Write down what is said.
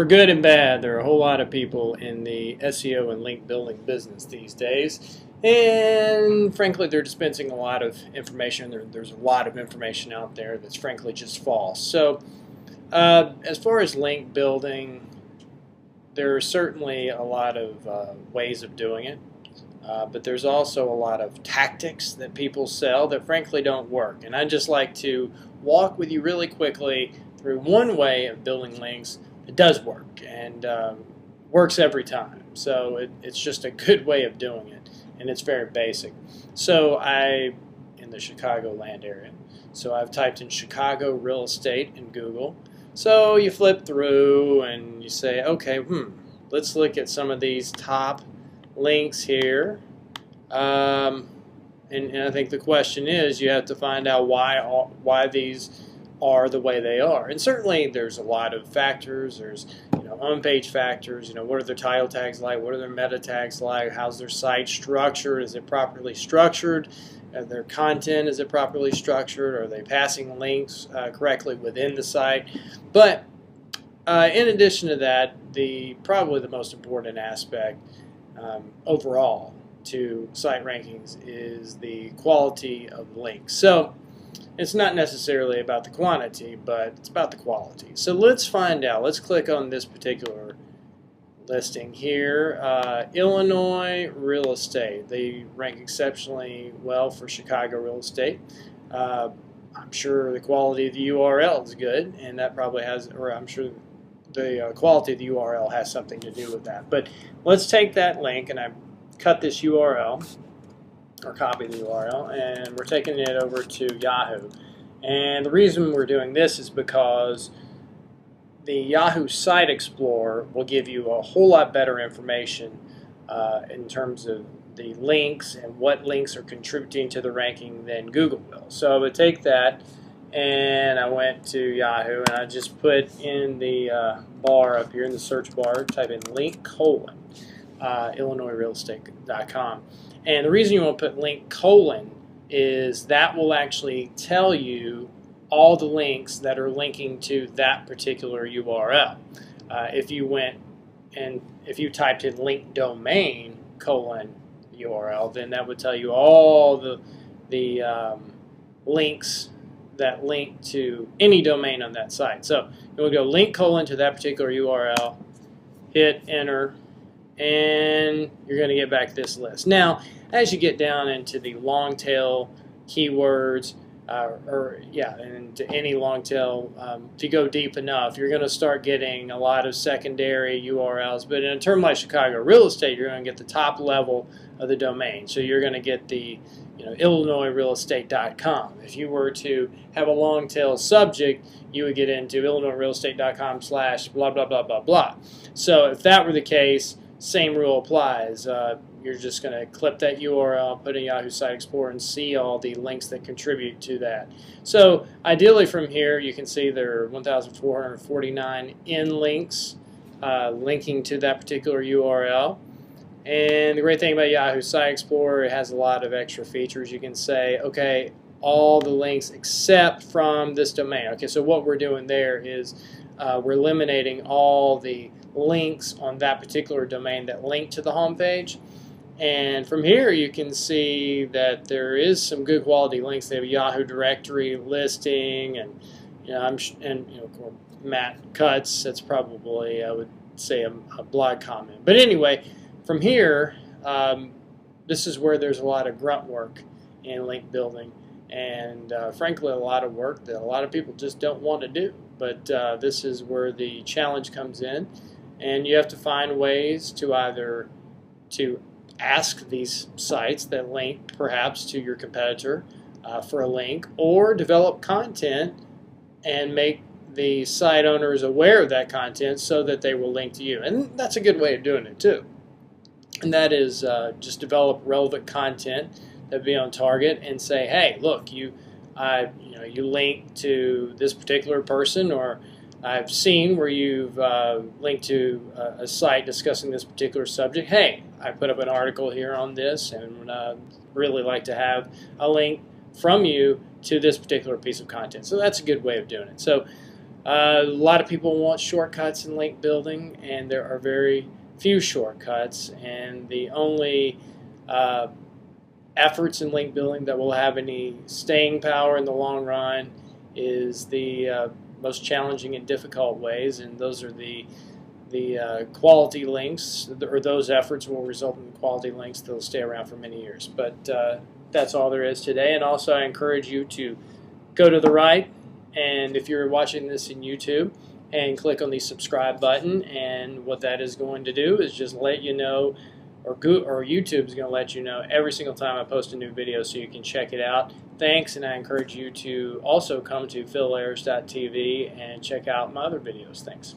For good and bad, there are a whole lot of people in the SEO and link building business these days. And frankly, they're dispensing a lot of information. There's a lot of information out there that's frankly just false. So as far as link building, there are certainly a lot of ways of doing it. But there's also a lot of tactics that people sell that frankly don't work. And I'd just like to walk with you really quickly through one way of building links that does work and works every time. So it's just a good way of doing it, and it's very basic. So in the Chicagoland area, so I've typed in Chicago real estate in Google. So you flip through and you say, okay, let's look at some of these top links here. And I think the question is, you have to find out why these are the way they are. And certainly there's a lot of factors. There's on-page factors. What are their title tags like? What are their meta tags like? How's their site structured? Is it properly structured? Their content, is it properly structured? Are they passing links correctly within the site? But in addition to that, probably the most important aspect overall to site rankings is the quality of links. So it's not necessarily about the quantity, but it's about the quality. So let's find out. Let's click on this particular listing here. Illinois real estate. They rank exceptionally well for Chicago real estate. I'm sure the quality of the URL is good, and that probably has, or I'm sure the quality of the URL has something to do with that. But let's take that link, and I cut this URL, or copy the URL, and we're taking it over to Yahoo. And the reason we're doing this is because the Yahoo Site Explorer will give you a whole lot better information in terms of the links and what links are contributing to the ranking than Google will. So I would take that, and I went to Yahoo, and I just put in the bar up here in the search bar, type in link : IllinoisRealEstate.com. And the reason you want to put link : is that will actually tell you all the links that are linking to that particular URL. If you went and if you typed in link domain : URL, then that would tell you all the links that link to any domain on that site. So you will go link : to that particular URL, hit enter, and you're going to get back this list. Now, as you get down into the long tail keywords, and to any long tail, if you go deep enough, you're going to start getting a lot of secondary URLs. But in a term like Chicago real estate, you're going to get the top level of the domain. So you're going to get the IllinoisRealEstate.com. If you were to have a long tail subject, you would get into IllinoisRealEstate.com / blah blah blah blah blah. So if that were the case, same rule applies. You're just going to clip that URL, put in Yahoo Site Explorer, and see all the links that contribute to that. So ideally from here, you can see there are 1,449 in links linking to that particular URL. And the great thing about Yahoo Site Explorer, it has a lot of extra features. You can say, okay, all the links except from this domain. Okay, so what we're doing there is we're eliminating all the links on that particular domain that link to the home page. And from here you can see that there is some good quality links. They have a Yahoo directory listing, and Matt Cutts. That's probably, I would say, a blog comment. But anyway, from here, this is where there's a lot of grunt work in link building, and frankly a lot of work that a lot of people just don't want to do. But this is where the challenge comes in, and you have to find ways to either ask these sites that link perhaps to your competitor for a link, or develop content and make the site owners aware of that content so that they will link to you. And that's a good way of doing it too. And that is just develop relevant content that be on target and say, hey, look, you link to this particular person, or I've seen where you've linked to a site discussing this particular subject. Hey, I put up an article here on this, and would really like to have a link from you to this particular piece of content. So that's a good way of doing it. So A lot of people want shortcuts in link building, and there are very few shortcuts, and the only efforts in link building that will have any staying power in the long run is the most challenging and difficult ways, and those are the quality links, or those efforts will result in quality links that will stay around for many years. But that's all there is today. And also I encourage you to go to the right, and if you're watching this in YouTube, and click on the subscribe button, and what that is going to do is just let you know, or YouTube is going to let you know every single time I post a new video, so you can check it out. Thanks, and I encourage you to also come to philayers.tv and check out my other videos. Thanks.